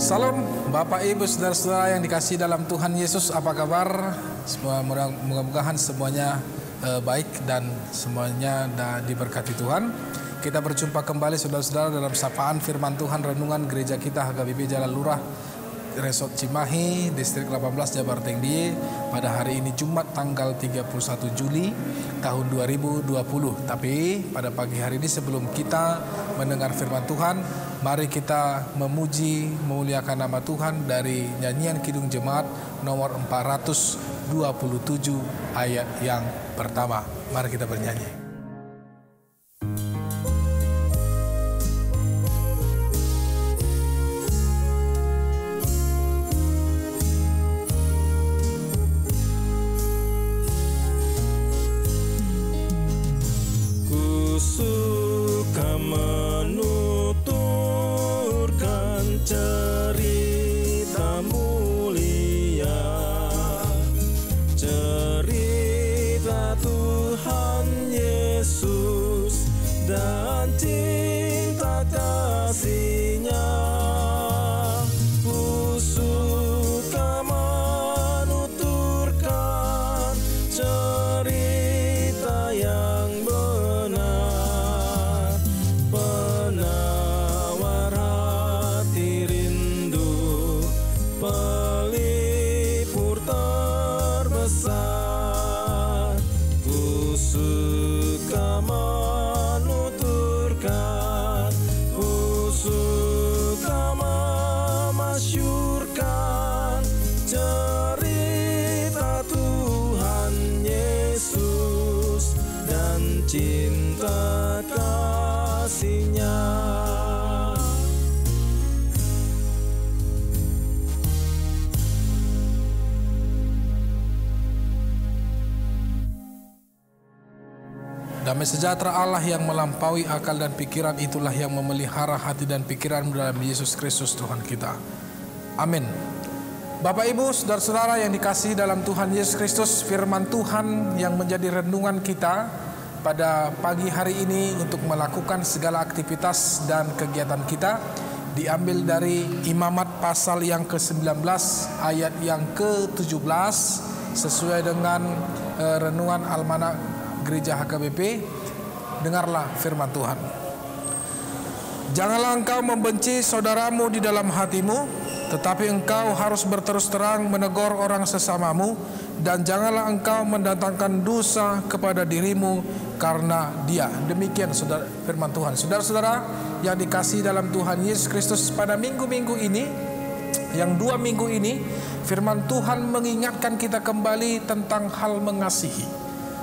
Salam Bapak Ibu Saudara-saudara yang dikasihi dalam Tuhan Yesus, apa kabar? Mudah-mudahan semuanya baik dan semuanya diberkati Tuhan. Kita berjumpa kembali saudara-saudara dalam sapaan firman Tuhan renungan gereja kita HKBP Jalan Lurah Resort Cimahi, Distrik 18 Jabar Tengdie pada hari ini Jumat tanggal 31 Juli tahun 2020. Tapi pada pagi hari ini sebelum kita mendengar firman Tuhan, mari kita memuji, memuliakan nama Tuhan dari nyanyian Kidung Jemaat nomor 427 ayat yang pertama. Mari kita bernyanyi. Suka menuturkan cerita mulia, cerita Tuhan Yesus dan cinta kasih-Nya. Ku suka menuturkan cerita yang pelipur terbesar. Ku suka menuturkan, ku suka memasyurkan cerita Tuhan Yesus dan cinta kasih-Nya. Damai sejahtera Allah yang melampaui akal dan pikiran itulah yang memelihara hati dan pikiran dalam Yesus Kristus Tuhan kita. Amin. Bapak Ibu, saudara-saudara yang dikasihi dalam Tuhan Yesus Kristus, firman Tuhan yang menjadi renungan kita pada pagi hari ini untuk melakukan segala aktivitas dan kegiatan kita diambil dari Imamat pasal yang ke-19 ayat yang ke-17 sesuai dengan renungan Almanak Gereja HKBP. Dengarlah firman Tuhan. Janganlah engkau membenci saudaramu di dalam hatimu, tetapi engkau harus berterus terang menegur orang sesamamu, dan janganlah engkau mendatangkan dosa kepada dirimu karena dia. Demikian saudara, firman Tuhan. Saudara-saudara yang dikasihi dalam Tuhan Yesus Kristus, pada minggu-minggu ini, yang 2 minggu ini, firman Tuhan mengingatkan kita kembali tentang hal mengasihi.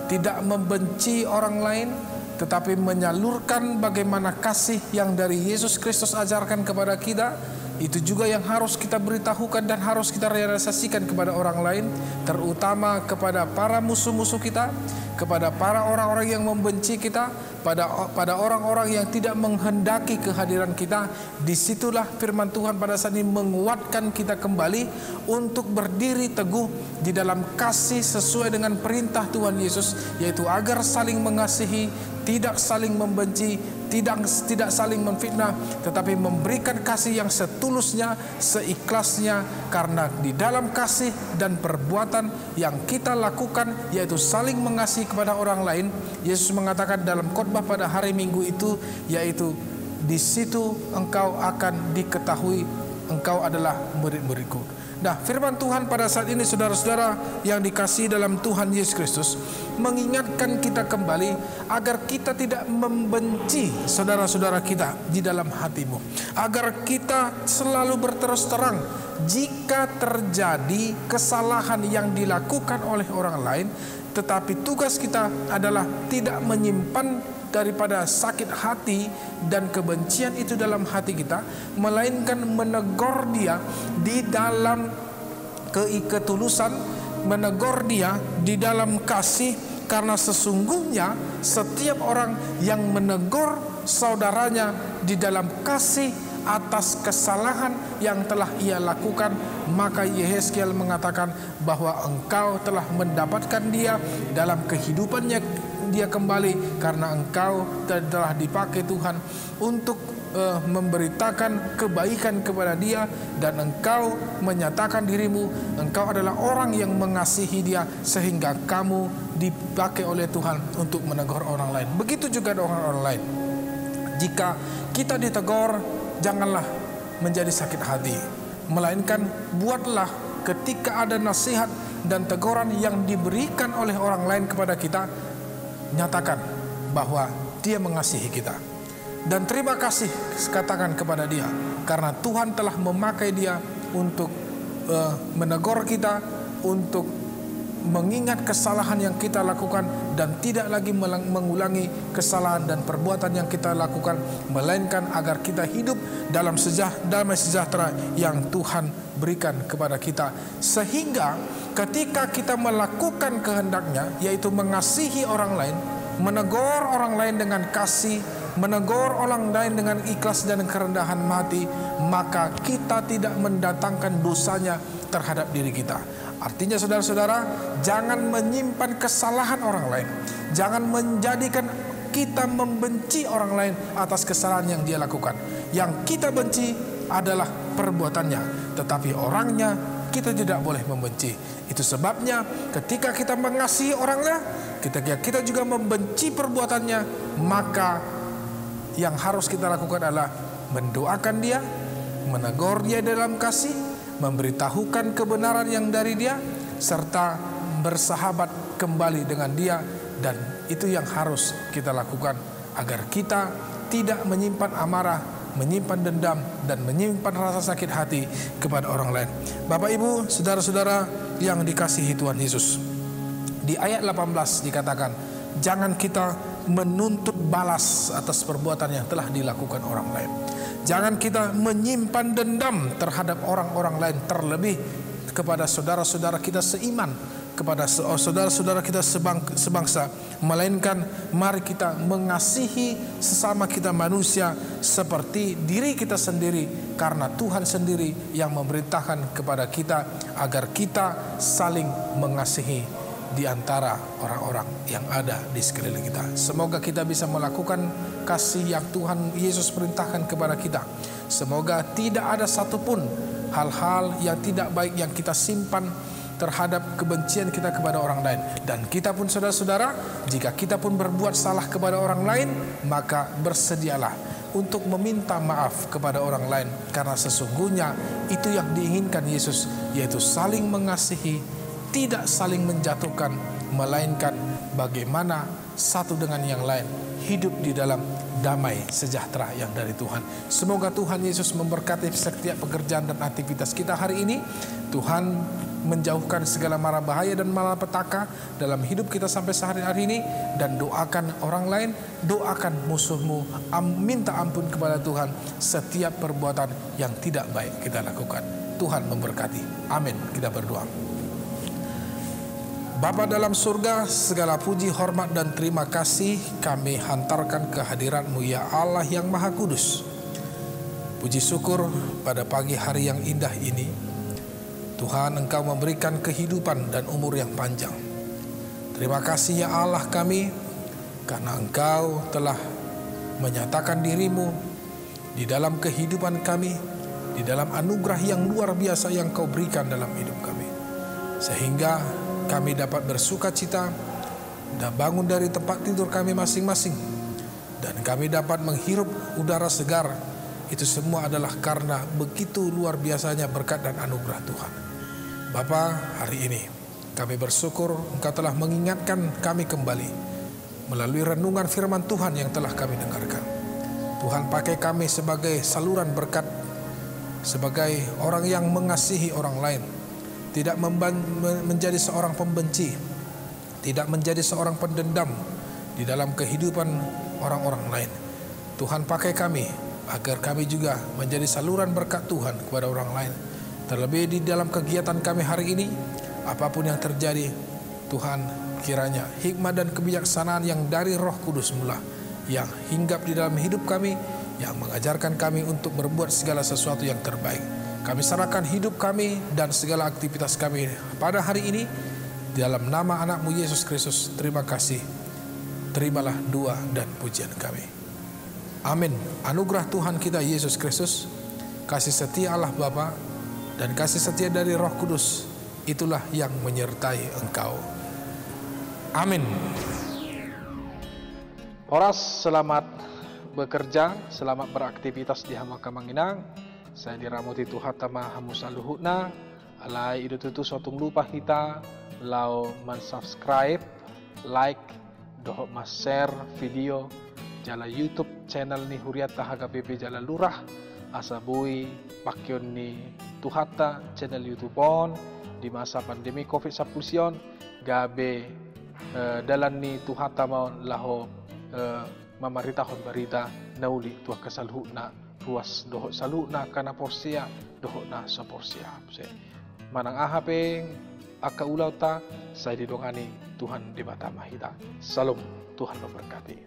Tidak membenci orang lain, tetapi menyalurkan bagaimana kasih yang dari Yesus Kristus ajarkan kepada kita. Itu juga yang harus kita beritahukan dan harus kita realisasikan kepada orang lain, terutama kepada para musuh-musuh kita, kepada para orang-orang yang membenci kita, pada orang-orang yang tidak menghendaki kehadiran kita. Disitulah firman Tuhan pada saat ini menguatkan kita kembali untuk berdiri teguh di dalam kasih sesuai dengan perintah Tuhan Yesus, yaitu agar saling mengasihi, tidak saling membenci, tidak saling memfitnah, tetapi memberikan kasih yang setulusnya, seikhlasnya, karena di dalam kasih dan perbuatan yang kita lakukan, yaitu saling mengasihi kepada orang lain, Yesus mengatakan dalam khotbah pada hari Minggu itu, yaitu di situ engkau akan diketahui engkau adalah murid-muridku. Nah, firman Tuhan pada saat ini saudara-saudara yang dikasihi dalam Tuhan Yesus Kristus mengingatkan kita kembali agar kita tidak membenci saudara-saudara kita di dalam hatimu, agar kita selalu berterus terang jika terjadi kesalahan yang dilakukan oleh orang lain, tetapi tugas kita adalah tidak menyimpan daripada sakit hati dan kebencian itu dalam hati kita, melainkan menegur dia di dalam ketulusan, menegur dia di dalam kasih, karena sesungguhnya setiap orang yang menegur saudaranya di dalam kasih atas kesalahan yang telah ia lakukan, maka Yehezkiel mengatakan bahwa engkau telah mendapatkan dia dalam kehidupannya dia kembali, karena engkau telah dipakai Tuhan untuk memberitakan kebaikan kepada dia, dan engkau menyatakan dirimu engkau adalah orang yang mengasihi dia, sehingga kamu dipakai oleh Tuhan untuk menegur orang lain. Begitu juga orang lain. Jika kita ditegur, janganlah menjadi sakit hati, melainkan buatlah ketika ada nasihat dan teguran yang diberikan oleh orang lain kepada kita, nyatakan bahwa dia mengasihi kita. Dan terima kasih katakan kepada dia, karena Tuhan telah memakai dia untuk menegur kita, untuk mengingat kesalahan yang kita lakukan, dan tidak lagi mengulangi kesalahan dan perbuatan yang kita lakukan, melainkan agar kita hidup dalam damai sejahtera yang Tuhan berikan kepada kita. Sehingga ketika kita melakukan kehendaknya, yaitu mengasihi orang lain, menegur orang lain dengan kasih, menegur orang lain dengan ikhlas dan kerendahan hati, maka kita tidak mendatangkan dosanya terhadap diri kita. Artinya saudara-saudara, jangan menyimpan kesalahan orang lain. Jangan menjadikan kita membenci orang lain atas kesalahan yang dia lakukan. Yang kita benci adalah perbuatannya, tetapi orangnya kita tidak boleh membenci. Itu sebabnya ketika kita mengasihi orangnya, ketika kita juga membenci perbuatannya, maka yang harus kita lakukan adalah mendoakan dia, menegur dia dalam kasih, memberitahukan kebenaran yang dari dia, serta bersahabat kembali dengan dia. Dan itu yang harus kita lakukan agar kita tidak menyimpan amarah, menyimpan dendam, dan menyimpan rasa sakit hati kepada orang lain. Bapak Ibu, saudara-saudara yang dikasihi Tuhan Yesus, di ayat 18 dikatakan, jangan kita menuntut balas atas perbuatan yang telah dilakukan orang lain. Jangan kita menyimpan dendam terhadap orang-orang lain, terlebih kepada saudara-saudara kita seiman, kepada saudara-saudara kita sebangsa, melainkan mari kita mengasihi sesama kita manusia seperti diri kita sendiri, karena Tuhan sendiri yang memerintahkan kepada kita agar kita saling mengasihi di antara orang-orang yang ada di sekeliling kita. Semoga kita bisa melakukan kasih yang Tuhan Yesus perintahkan kepada kita. Semoga tidak ada satupun hal-hal yang tidak baik yang kita simpan terhadap kebencian kita kepada orang lain. Dan kita pun saudara-saudara, jika kita pun berbuat salah kepada orang lain, maka bersedialah untuk meminta maaf kepada orang lain, karena sesungguhnya itu yang diinginkan Yesus, yaitu saling mengasihi, tidak saling menjatuhkan, melainkan bagaimana satu dengan yang lain hidup di dalam damai sejahtera yang dari Tuhan. Semoga Tuhan Yesus memberkati setiap pekerjaan dan aktivitas kita hari ini. Tuhan menjauhkan segala mara bahaya dan malapetaka dalam hidup kita sampai sehari-hari ini. Dan doakan orang lain, doakan musuhmu, minta ampun kepada Tuhan setiap perbuatan yang tidak baik kita lakukan. Tuhan memberkati. Amin. Kita berdoa. Bapa dalam surga, segala puji, hormat, dan terima kasih kami hantarkan ke hadirat-Mu ya Allah yang Maha Kudus. Puji syukur pada pagi hari yang indah ini, Tuhan, Engkau memberikan kehidupan dan umur yang panjang. Terima kasih ya Allah kami, karena Engkau telah menyatakan diri-Mu di dalam kehidupan kami, di dalam anugerah yang luar biasa yang Kau berikan dalam hidup kami, sehingga kami dapat bersuka cita dan bangun dari tempat tidur kami masing-masing, dan kami dapat menghirup udara segar. Itu semua adalah karena begitu luar biasanya berkat dan anugerah Tuhan. Bapa, hari ini kami bersyukur Engkau telah mengingatkan kami kembali melalui renungan firman Tuhan yang telah kami dengarkan. Tuhan, pakai kami sebagai saluran berkat, sebagai orang yang mengasihi orang lain, tidak menjadi seorang pembenci, tidak menjadi seorang pendendam di dalam kehidupan orang-orang lain. Tuhan, pakai kami agar kami juga menjadi saluran berkat Tuhan kepada orang lain. Terlebih di dalam kegiatan kami hari ini, apapun yang terjadi, Tuhan, kiranya hikmat dan kebijaksanaan yang dari Roh Kudus mula yang hinggap di dalam hidup kami, yang mengajarkan kami untuk berbuat segala sesuatu yang terbaik. Kami serahkan hidup kami dan segala aktivitas kami pada hari ini dalam nama anak-Mu Yesus Kristus. Terima kasih. Terimalah doa dan pujian kami. Amin. Anugerah Tuhan kita Yesus Kristus, kasih setia Allah Bapa, dan kasih setia dari Roh Kudus, itulah yang menyertai engkau. Amin. Horas, selamat bekerja, selamat beraktivitas di Hama Kamanginang. Saya diramuti Tuhan tama hamusa luhutna. Alai itu tutu suatu lupa kita lau subscribe, like, dohok mas share video jala YouTube channel ni Huriata HKBP Jala Lurah asabui pakyon ni Tuhata channel YouTube on di masa pandemi COVID-19 gabe dalan ni Tuhata mau laho mamaritahon barita nauli tuah kasalhuna ruas dohok saluna kana porsia dohok na sa porsia manang ahapeng akaulau ta saya didongani Tuhan di bata mahita. Salam, Tuhan memberkati.